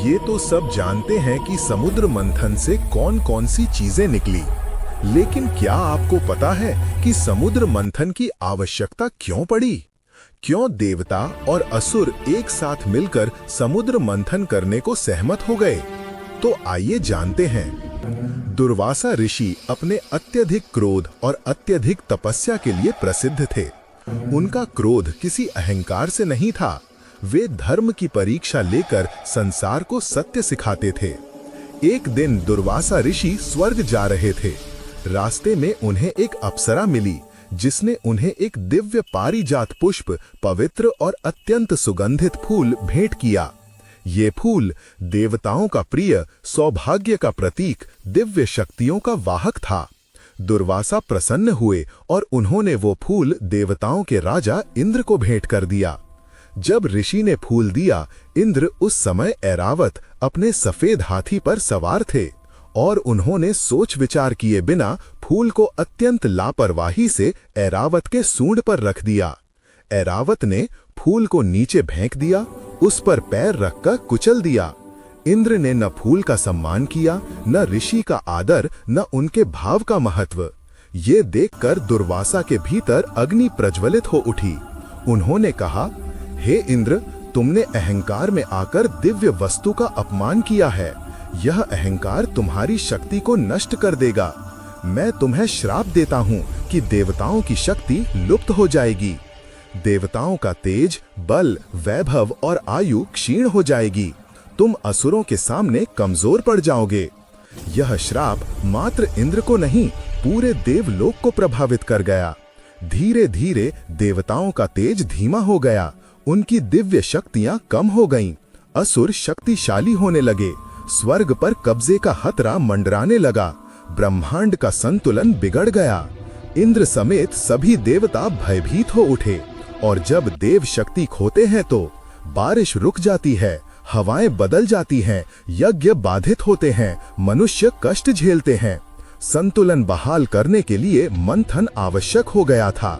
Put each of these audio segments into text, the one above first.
ये तो सब जानते हैं कि समुद्र मंथन से कौन कौन सी चीजें निकली, लेकिन क्या आपको पता है कि समुद्र मंथन की आवश्यकता क्यों पड़ी? क्यों देवता और असुर एक साथ मिलकर समुद्र मंथन करने को सहमत हो गए? तो आइए जानते हैं। दुर्वासा ऋषि अपने अत्यधिक क्रोध और अत्यधिक तपस्या के लिए प्रसिद्ध थे। उनका क्रोध किसी अहंकार से नहीं था। वे धर्म की परीक्षा लेकर संसार को सत्य सिखाते थे। एक दिन दुर्वासा ऋषि स्वर्ग जा रहे थे। रास्ते में उन्हें एक अप्सरा मिली, जिसने उन्हें एक दिव्य पारिजात पुष्प, पवित्र और अत्यंत सुगंधित फूल भेंट किया। ये फूल देवताओं का प्रिय, सौभाग्य का प्रतीक, दिव्य शक्तियों का वाहक था। दुर्वासा प्रसन्न हुए और उन्होंने वो फूल देवताओं के राजा इंद्र को भेंट कर दिया। जब ऋषि ने फूल दिया, इंद्र उस समय ऐरावत अपने सफेद हाथी पर सवार थे और उन्होंने सोच विचार किए बिना फूल को अत्यंत लापरवाही से ऐरावत के सूंड पर रख दिया। ऐरावत ने फूल को नीचे फेंक दिया, उस पर पैर रखकर कुचल दिया। इंद्र ने न फूल का सम्मान किया, न ऋषि का आदर, न उनके भाव का महत्व। ये देखकर दुर्वासा के भीतर अग्नि प्रज्वलित हो उठी। उन्होंने कहा, हे इंद्र, तुमने अहंकार में आकर दिव्य वस्तु का अपमान किया है। यह अहंकार तुम्हारी शक्ति को नष्ट कर देगा। मैं तुम्हें श्राप देता हूँ कि देवताओं की शक्ति लुप्त हो जाएगी। देवताओं का तेज, बल, वैभव और आयु क्षीण हो जाएगी। तुम असुरों के सामने कमजोर पड़ जाओगे। यह श्राप मात्र इंद्र को नहीं, पूरे देवलोक को प्रभावित कर गया। धीरे धीरे देवताओं का तेज धीमा हो गया। उनकी दिव्य शक्तियां कम हो गईं। असुर शक्तिशाली होने लगे। स्वर्ग पर कब्जे का खतरा मंडराने लगा। ब्रह्मांड का संतुलन बिगड़ गया। इंद्र समेत सभी देवता भयभीत हो उठे। और जब देव शक्ति खोते हैं तो बारिश रुक जाती है, हवाएं बदल जाती हैं, यज्ञ बाधित होते हैं, मनुष्य कष्ट झेलते हैं। संतुलन बहाल करने के लिए मंथन आवश्यक हो गया था।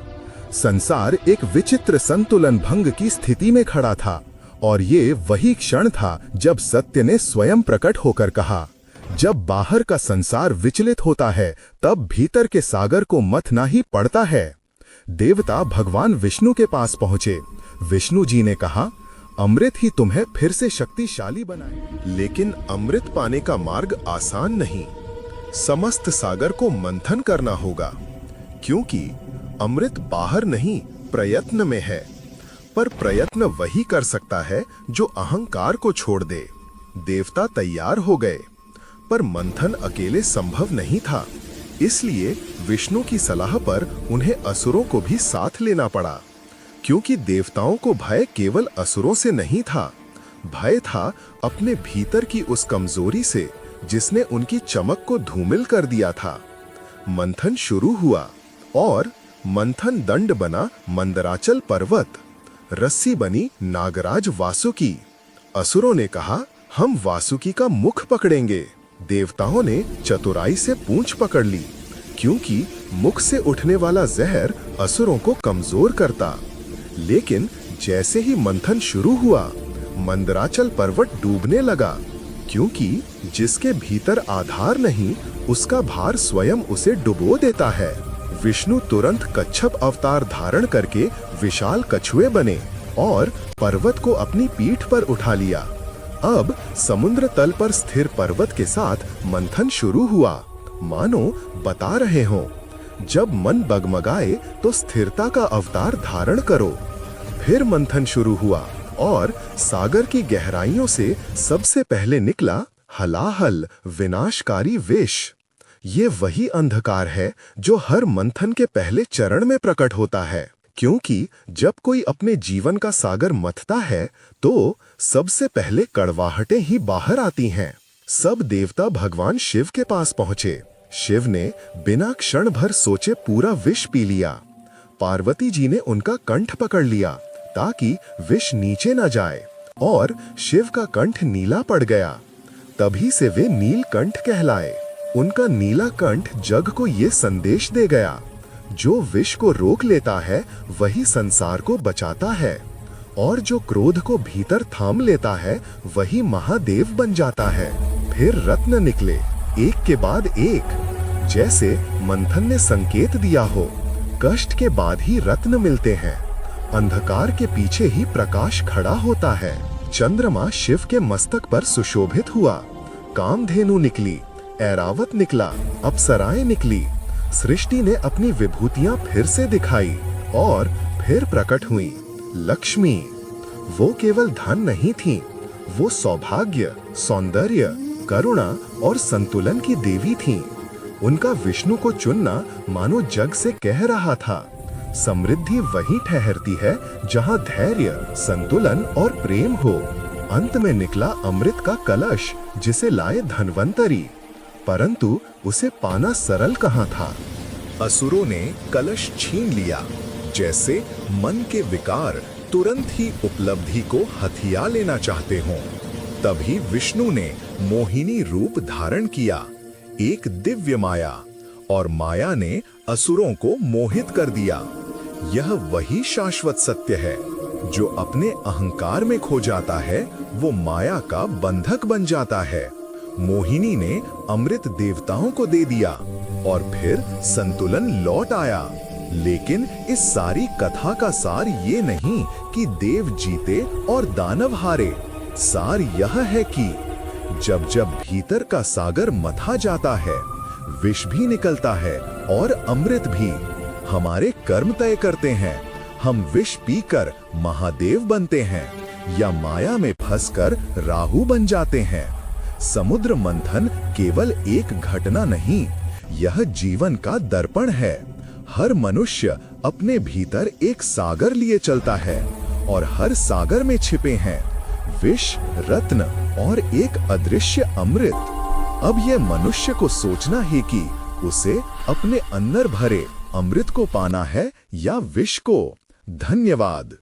संसार एक विचित्र संतुलन भंग की स्थिति में खड़ा था और ये वही क्षण था जब सत्य ने स्वयं प्रकट होकर कहा, जब बाहर का संसार विचलित होता है तब भीतर के सागर को मथना ही पड़ता है। देवता भगवान विष्णु के पास पहुंचे। विष्णु जी ने कहा, अमृत ही तुम्हें फिर से शक्तिशाली बनाए। लेकिन अमृत पाने का मार्ग आसान नहीं। समस्त सागर को मंथन करना होगा, क्योंकि अमृत बाहर नहीं, प्रयत्न में है। पर प्रयत्न वही कर सकता है जो अहंकार को छोड़ दे। देवता तैयार हो गए, पर मंथन अकेले संभव नहीं था। इसलिए विष्णु की सलाह पर उन्हें असुरों को भी साथ लेना पड़ा, क्योंकि देवताओं को भय केवल असुरों से नहीं था। भय था अपने भीतर की उस कमजोरी से, जिसने उनकी चमक को धूमिल कर दिया था। मंथन शुरू हुआ और मंथन दंड बना मंदराचल पर्वत, रस्सी बनी नागराज वासुकी। असुरों ने कहा, हम वासुकी का मुख पकड़ेंगे। देवताओं ने चतुराई से पूंछ पकड़ ली, क्योंकि मुख से उठने वाला जहर असुरों को कमजोर करता। लेकिन जैसे ही मंथन शुरू हुआ, मंदराचल पर्वत डूबने लगा, क्योंकि जिसके भीतर आधार नहीं, उसका भार स्वयं उसे डुबो देता है। विष्णु तुरंत कच्छप अवतार धारण करके विशाल कछुए बने और पर्वत को अपनी पीठ पर उठा लिया। अब समुद्र तल पर स्थिर पर्वत के साथ मंथन शुरू हुआ। मानो बता रहे हो, जब मन बगमगाए तो स्थिरता का अवतार धारण करो। फिर मंथन शुरू हुआ और सागर की गहराइयों से सबसे पहले निकला हलाहल, विनाशकारी विष। ये वही अंधकार है जो हर मंथन के पहले चरण में प्रकट होता है, क्योंकि जब कोई अपने जीवन का सागर मथता है तो सबसे पहले कड़वाहटें ही बाहर आती हैं। सब देवता भगवान शिव के पास पहुंचे। शिव ने बिना क्षण भर सोचे पूरा विष पी लिया। पार्वती जी ने उनका कंठ पकड़ लिया ताकि विष नीचे न जाए, और शिव का कंठ नीला पड़ गया। तभी से वे नीलकंठ कहलाए। उनका नीला कंठ जग को ये संदेश दे गया, जो विष को रोक लेता है वही संसार को बचाता है। और जो क्रोध को भीतर थाम लेता है वही महादेव बन जाता है। फिर रत्न निकले, एक के बाद एक, जैसे मंथन ने संकेत दिया हो। कष्ट के बाद ही रत्न मिलते हैं, अंधकार के पीछे ही प्रकाश खड़ा होता है। चंद्रमा शिव के मस्तक पर सुशोभित हुआ, कामधेनु निकली, ऐरावत निकला, अप्सराएं निकली। सृष्टि ने अपनी विभूतियां फिर से दिखाई और फिर प्रकट हुई। लक्ष्मी, वो केवल धन नहीं थी, वो सौभाग्य, सौंदर्य, करुणा और संतुलन की देवी थीं। उनका विष्णु को चुनना मानो जग से कह रहा था, समृद्धि वहीं ठहरती है जहां धैर्य, संतुलन और प्रेम हो। अंत में निकला अमृत का कलश, जिसे लाए धन्वंतरी, परंतु उसे पाना सरल कहाँ था। असुरों ने कलश छीन लिया, जैसे मन के विकार तुरंत ही उपलब्धि को हथिया लेना चाहते हों। तभी विष्णु ने मोहिनी रूप धारण किया, एक दिव्य माया, और माया ने असुरों को मोहित कर दिया। यह वही शाश्वत सत्य है, जो अपने अहंकार में खो जाता है वो माया का बंधक बन जाता है। मोहिनी ने अमृत देवताओं को दे दिया और फिर संतुलन लौट आया। लेकिन इस सारी कथा का सार ये नहीं कि देव जीते और दानव हारे। सार यह है कि जब जब भीतर का सागर मथा जाता है, विष भी निकलता है और अमृत भी। हमारे कर्म तय करते हैं, हम विष पीकर महादेव बनते हैं या माया में फंसकर राहु बन जाते हैं। समुद्र मंथन केवल एक घटना नहीं, यह जीवन का दर्पण है। हर मनुष्य अपने भीतर एक सागर लिए चलता है और हर सागर में छिपे हैं विष, रत्न और एक अदृश्य अमृत। अब यह मनुष्य को सोचना है कि उसे अपने अंदर भरे अमृत को पाना है या विष को। धन्यवाद।